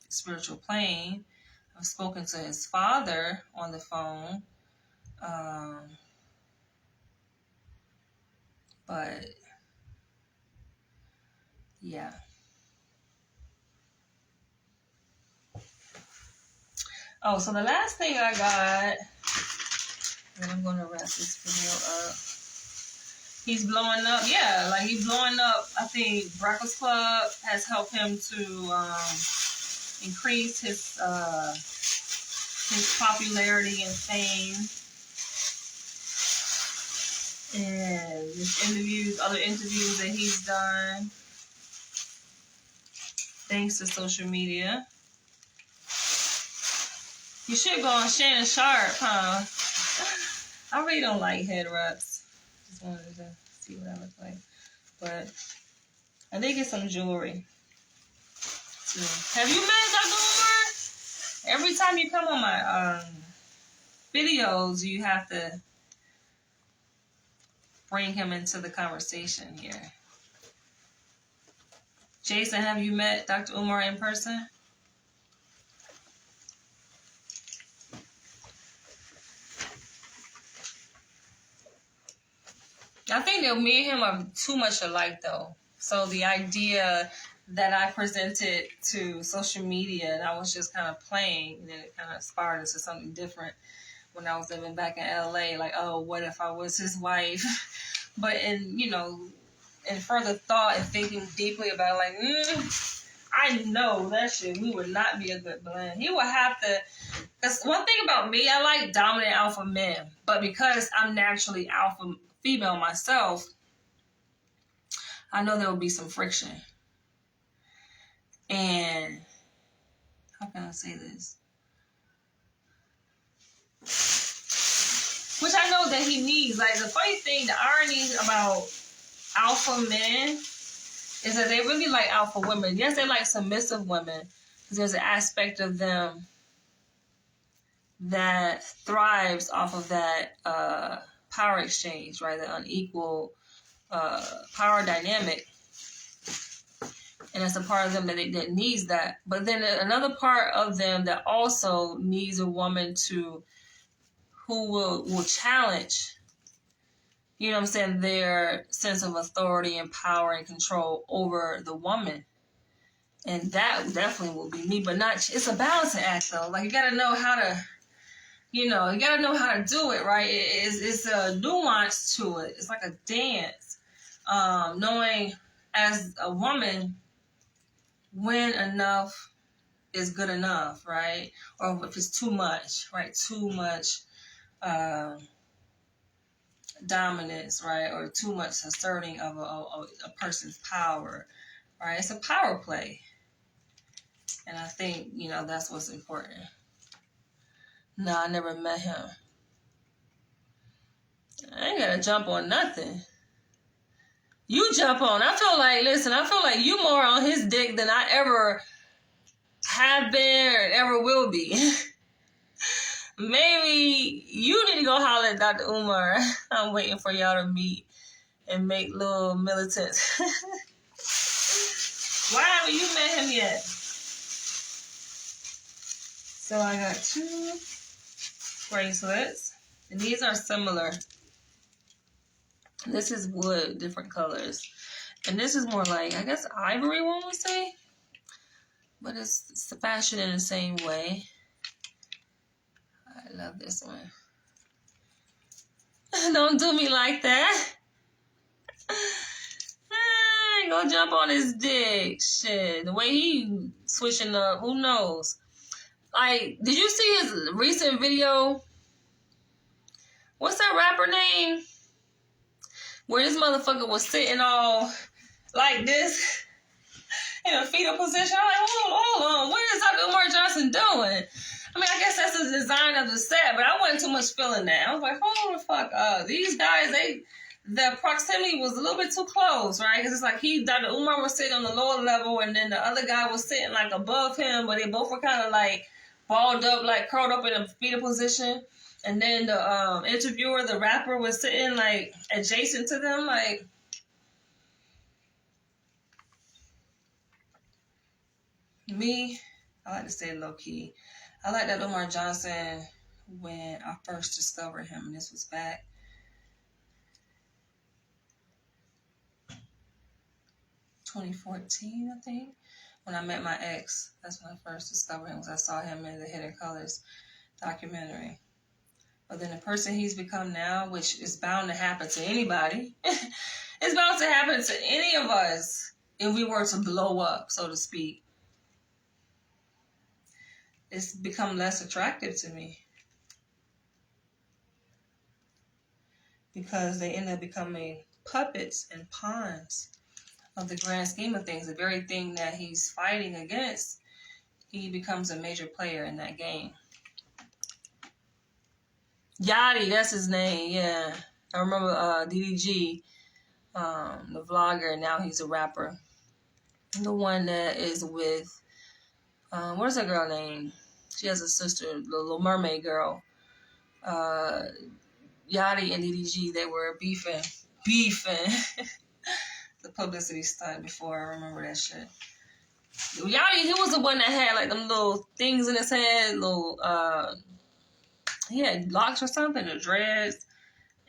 spiritual plane. I've spoken to his father on the phone. But yeah. Oh, so the last thing I got, and I'm going to wrap this video up. He's blowing up. Yeah, like he's blowing up. I think Breakfast Club has helped him to increase his popularity and fame. And his other interviews that he's done, thanks to social media. You should go on Shannon Sharp, huh? I really don't like head wraps. Just wanted to see what I look like. But I did get some jewelry too. Have you met Dr. Umar? Every time you come on my videos, you have to bring him into the conversation here. Jason, have you met Dr. Umar in person? I think that me and him are too much alike, though. So the idea that I presented to social media, and I was just kind of playing, and then it kind of spiraled into something different when I was living back in LA. Like, oh, what if I was his wife? But in further thought and thinking deeply about it, like, I know that shit, we would not be a good blend. He would have to, because one thing about me, I like dominant alpha men, but because I'm naturally alpha female myself, I know there will be some friction. And how can I say this? Which I know that he needs. Like, the funny thing, the irony about alpha men is that they really like alpha women. Yes, they like submissive women, because there's an aspect of them that thrives off of that power exchange, right? The unequal power dynamic. And it's a part of them that needs that. But then another part of them that also needs a woman who will challenge, you know what I'm saying, their sense of authority and power and control over the woman. And that definitely will be me, but not, it's a balancing act though. Like, you gotta know how to, you gotta know how to do it, right? It's a nuance to it. It's like a dance. Knowing as a woman when enough is good enough, right? Or if it's too much, right? Too much dominance, right? Or too much asserting of a person's power, right? It's a power play. And I think, that's what's important. No, I never met him. I ain't gotta jump on nothing. You jump on. I feel like you more on his dick than I ever have been or ever will be. Maybe you need to go holler at Dr. Umar. I'm waiting for y'all to meet and make little militants. Why haven't you met him yet? So I got 2 bracelets. And these are similar. This is wood, different colors. And this is more like, I guess, ivory, one would say. But it's fashioned in the same way. I love this one. Don't do me like that. Go jump on his dick. Shit. The way he switching up, who knows? Like, did you see his recent video? What's that rapper name? Where this motherfucker was sitting all like this in a fetal position. I'm like, hold on. What is Dr. Umar Johnson doing? I mean, I guess that's the design of the set, but I wasn't too much feeling that. I was like, hold the fuck up. These guys, the proximity was a little bit too close, right? Because it's like Dr. Umar was sitting on the lower level, and then the other guy was sitting like above him, but they both were kind of like balled up, like curled up in a fetal position. And then the interviewer, the rapper, was sitting like adjacent to them, like. Me, I like to stay low key. I like that Umar Johnson when I first discovered him, and this was back 2014, I think, when I met my ex. That's when I first discovered him, because I saw him in the Hidden Colors documentary. But then the person he's become now, which is bound to happen to anybody, it's bound to happen to any of us if we were to blow up, so to speak. It's become less attractive to me. Because they end up becoming puppets and pawns of the grand scheme of things. The very thing that he's fighting against, he becomes a major player in that game. Yachty, that's his name, yeah. I remember DDG, the vlogger, and now he's a rapper. The one that is with, what's that girl name? She has a sister, the Little Mermaid girl. Yachty and DDG, they were beefing beefing. The publicity stunt before I remember that shit. Y'all, he was the one that had like them little things in his head, little he had locks or something, or dreads,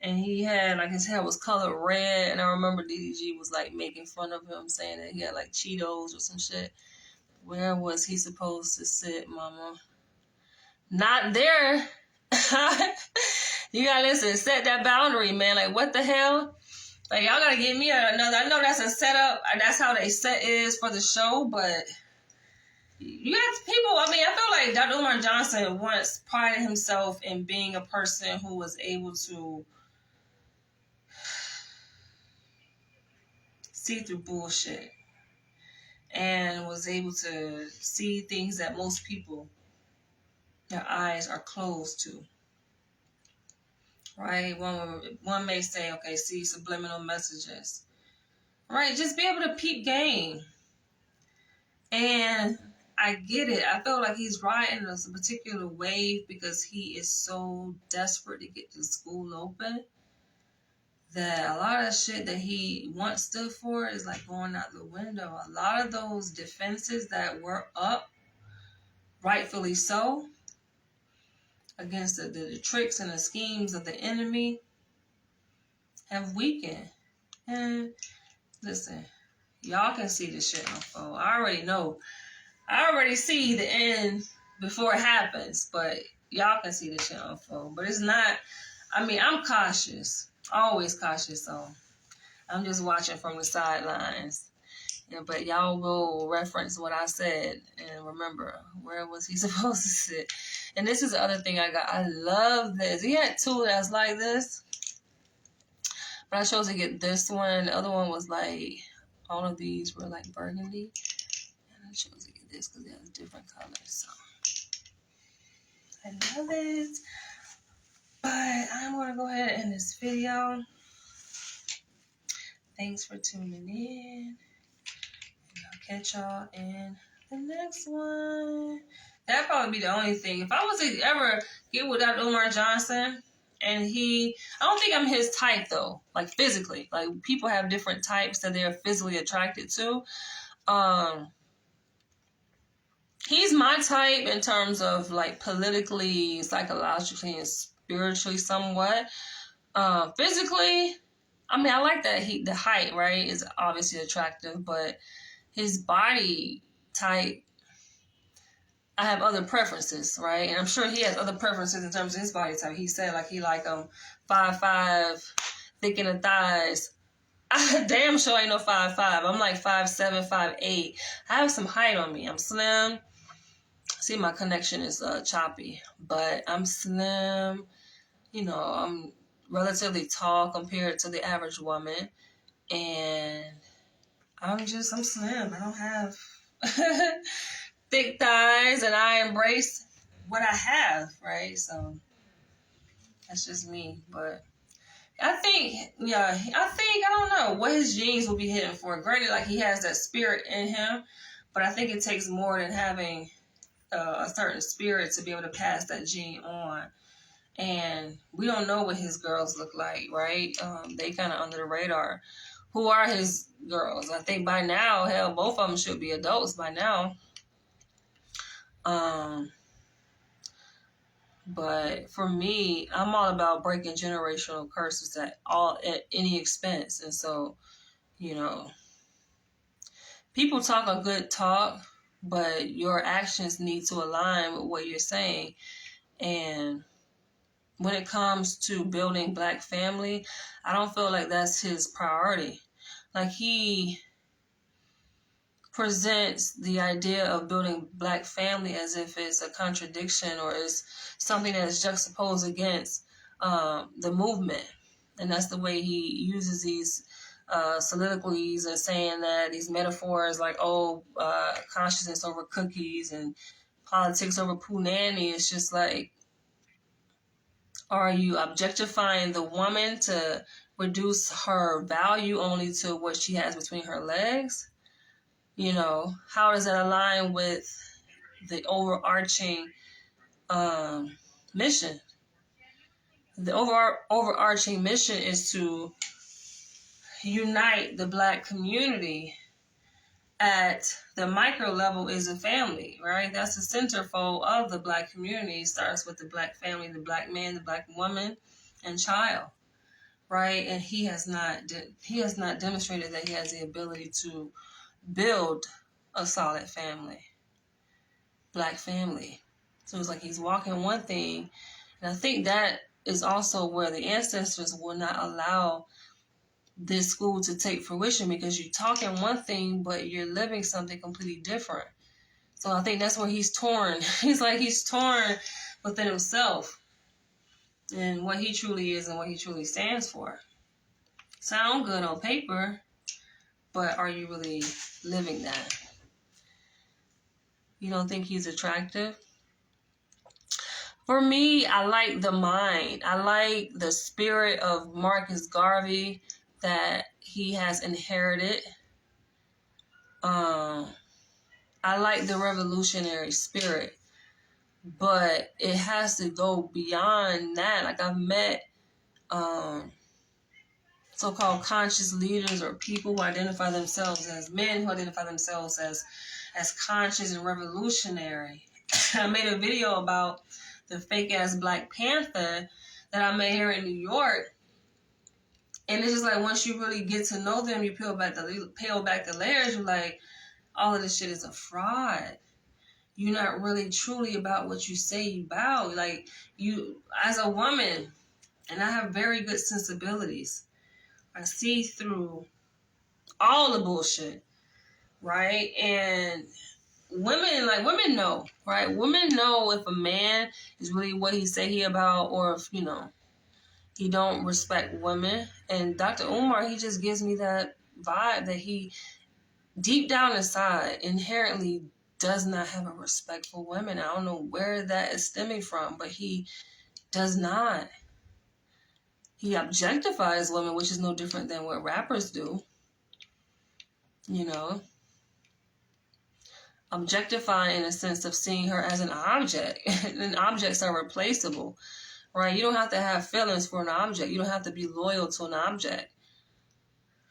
and he had like his hair was colored red. And I remember DDG was like making fun of him, saying that he had like Cheetos or some shit. Where was he supposed to sit, mama? Not there. You gotta listen, set that boundary, man. Like, what the hell? Like, y'all gotta give me another. I know that's a setup. That's how they set is for the show, but you have people. I mean, I feel like Dr. Umar Johnson once prided himself in being a person who was able to see through bullshit and was able to see things that most people, their eyes are closed to. Right? One may say, okay, see subliminal messages. Right? Just be able to peep game. And I get it. I feel like he's riding a particular wave because he is so desperate to get the school open that a lot of shit that he once stood for is like going out the window. A lot of those defenses that were up, rightfully so, against the tricks and the schemes of the enemy have weakened. And listen, y'all can see this shit unfold. I already know. I already see the end before it happens, but y'all can see this shit unfold. But it's not, I mean, I'm cautious. Always cautious, so I'm just watching from the sidelines. Yeah, but y'all will reference what I said and remember, where was he supposed to sit? And this is the other thing I got. I love this. He had two that's like this, but I chose to get this one. The other one was like, all of these were like burgundy. And I chose to get this because it has different colors. So I love it. But I'm going to go ahead and end this video. Thanks for tuning in. I'll catch y'all in the next one. That'd probably be the only thing. If I was to ever get with Dr. Umar Johnson, and I don't think I'm his type though, like physically. Like people have different types that they're physically attracted to. He's my type in terms of like politically, psychologically, and spiritually somewhat. Physically, I mean, I like that the height, right, is obviously attractive, but his body type, I have other preferences, right? And I'm sure he has other preferences in terms of his body type. He said like he like 5'5", thick in the thighs. I damn sure ain't no 5'5". I'm like 5'7", 5'8". I have some height on me. I'm slim. See, my connection is choppy, but I'm slim. You know, I'm relatively tall compared to the average woman, and I'm slim. I don't have thick thighs, and I embrace what I have, right? So that's just me. But I don't know what his genes will be hitting for. Granted, like he has that spirit in him, but I think it takes more than having a certain spirit to be able to pass that gene on. And we don't know what his girls look like, right? They kind of under the radar. Who are his girls? I think by now, hell, both of them should be adults by now. But for me, I'm all about breaking generational curses at any expense. And so, you know, people talk a good talk, but your actions need to align with what you're saying. And when it comes to building Black family, I don't feel like that's his priority. Like he presents the idea of building Black family as if it's a contradiction or is something that is juxtaposed against the movement. And that's the way he uses these soliloquies and saying that these metaphors like, consciousness over cookies and politics over punani. It's just like, are you objectifying the woman to reduce her value only to what she has between her legs? You know, how does that align with the overarching mission? The overarching mission is to unite the Black community at the micro level is a family, right? That's the centerfold of the Black community. It starts with the Black family, the Black man, the Black woman, and child, right? And he has not demonstrated that he has the ability to build a solid family, Black family. So it's like he's walking one thing, and I think that is also where the ancestors will not allow this school to take fruition, because you're talking one thing, but you're living something completely different. So I think that's where he's torn. He's torn within himself and what he truly is and what he truly stands for. Sound good on paper, but are you really living that? You don't think he's attractive? For me, I like the mind. I like the spirit of Marcus Garvey that he has inherited. I like the revolutionary spirit, but it has to go beyond that. Like, I've met so-called conscious leaders, or people who identify themselves as men, who identify themselves as conscious and revolutionary. I made a video about the fake-ass Black Panther that I met here in New York. And it's just like, once you really get to know them, you peel back the layers, you're like, all of this shit is a fraud. You're not really truly about what you say you about. Like, you, as a woman, and I have very good sensibilities, I see through all the bullshit, right? And women know, right? Women know if a man is really what he say he about, or if, he don't respect women. And Dr. Umar, he just gives me that vibe that he, deep down inside, inherently does not have a respect for women. I don't know where that is stemming from, but he does not. He objectifies women, which is no different than what rappers do. Objectifying in the sense of seeing her as an object. And objects are replaceable, right? You don't have to have feelings for an object. You don't have to be loyal to an object,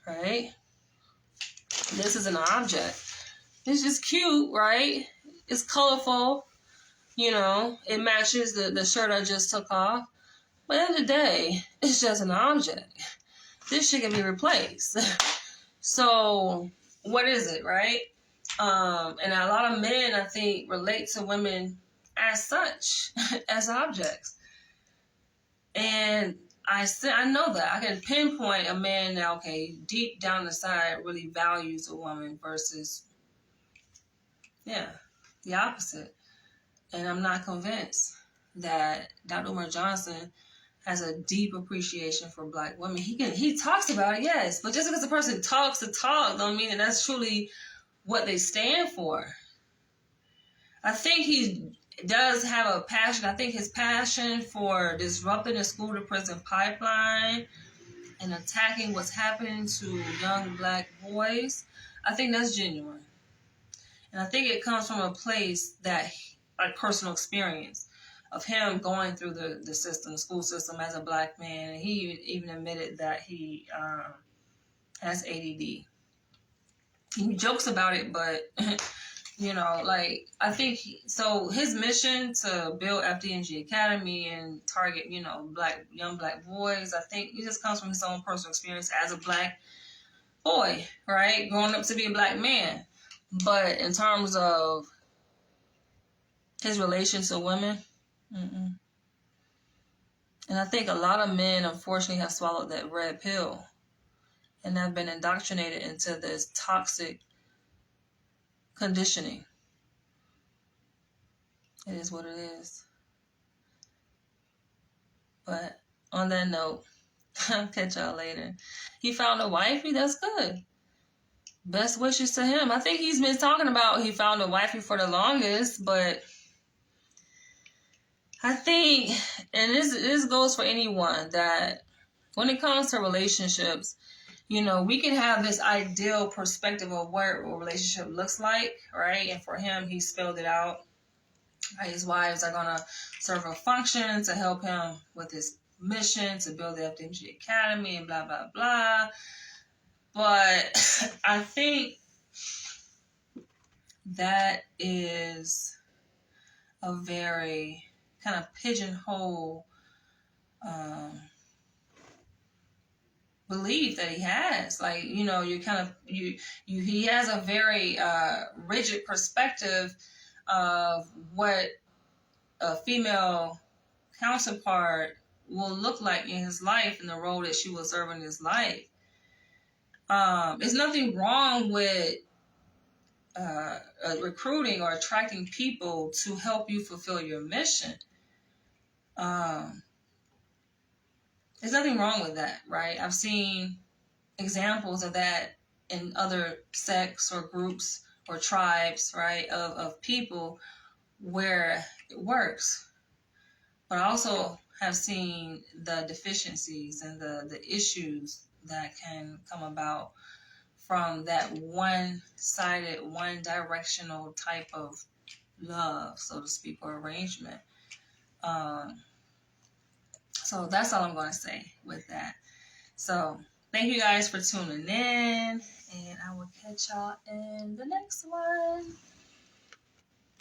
right? This is an object. It's just cute, right? It's colorful. It matches the shirt I just took off. But at the end of the day, it's just an object. This shit can be replaced. So, what is it, right? And a lot of men, I think, relate to women as such, as objects. And I know that. I can pinpoint a man that, okay, deep down the side really values a woman versus, the opposite. And I'm not convinced that Dr. Umar Johnson has a deep appreciation for Black women. He talks about it, yes, but just because a person talks the talk don't mean that that's truly what they stand for. I think he does have a passion. I think his passion for disrupting the school-to-prison pipeline and attacking what's happening to young Black boys, I think that's genuine. And I think it comes from a place that, like, personal experience of him going through the system, the school system as a Black man. And he even admitted that he has ADD. He jokes about it, but, I think, so his mission to build FDNG Academy and target, young Black boys, I think it just comes from his own personal experience as a Black boy, right? Growing up to be a Black man. But in terms of his relation to women, and I think a lot of men, unfortunately, have swallowed that red pill and have been indoctrinated into this toxic conditioning. It is what it is. But on that note, I'll catch y'all later. He found a wifey? That's good. Best wishes to him. I think he's been talking about he found a wifey for the longest, but I think, and this goes for anyone, that when it comes to relationships, we can have this ideal perspective of what a relationship looks like, right? And for him, he spelled it out. His wives are going to serve a function to help him with his mission to build the FDMG Academy and blah, blah, blah. But I think that is a very kind of pigeonhole belief that he has. Like, you know, you kind of he has a very rigid perspective of what a female counterpart will look like in his life and the role that she will serve in his life. There's nothing wrong with recruiting or attracting people to help you fulfill your mission. There's nothing wrong with that, right? I've seen examples of that in other sects or groups or tribes, right, of people where it works. But I also have seen the deficiencies and the issues that can come about from that one-sided, one-directional type of love, so to speak, or arrangement. So that's all I'm going to say with that. So thank you guys for tuning in, and I will catch y'all in the next one.